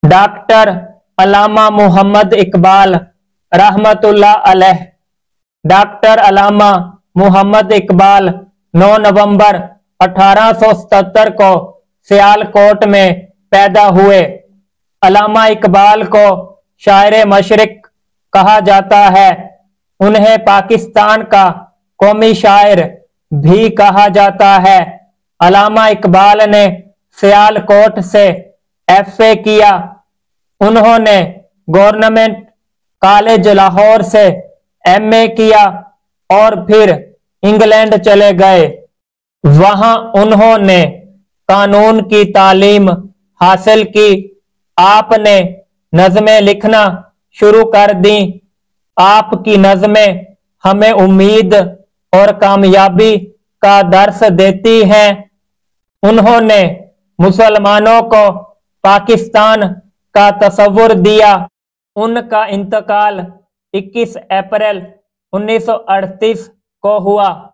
Doctor अलामा मोहम्मद इकबाल रहमतुल्लाह अलैह। Doctor अलामा मोहम्मद इकबाल 9 नवंबर 1877 को सियालकोट में पैदा हुए। अलामा इकबाल को शायर मशरिक कहा जाता है। उन्हें पाकिस्तान का कौमी शायर भी कहा जाता है। अलामा इकबाल ने सियालकोट से एफए किया। उन्होंने गवर्नमेंट कॉलेज लाहौर से एमए किया और फिर इंग्लैंड चले गए। वहां उन्होंने कानून की तालीम हासिल की। आपने नज़में लिखना शुरू कर दी। आपकी नज़में हमें उम्मीद और कामयाबी का दर्स देती हैं। उन्होंने मुसलमानों को पाकिस्तान का तस्वुर दिया। उनका इंतकाल 21 अप्रैल 1938 को हुआ।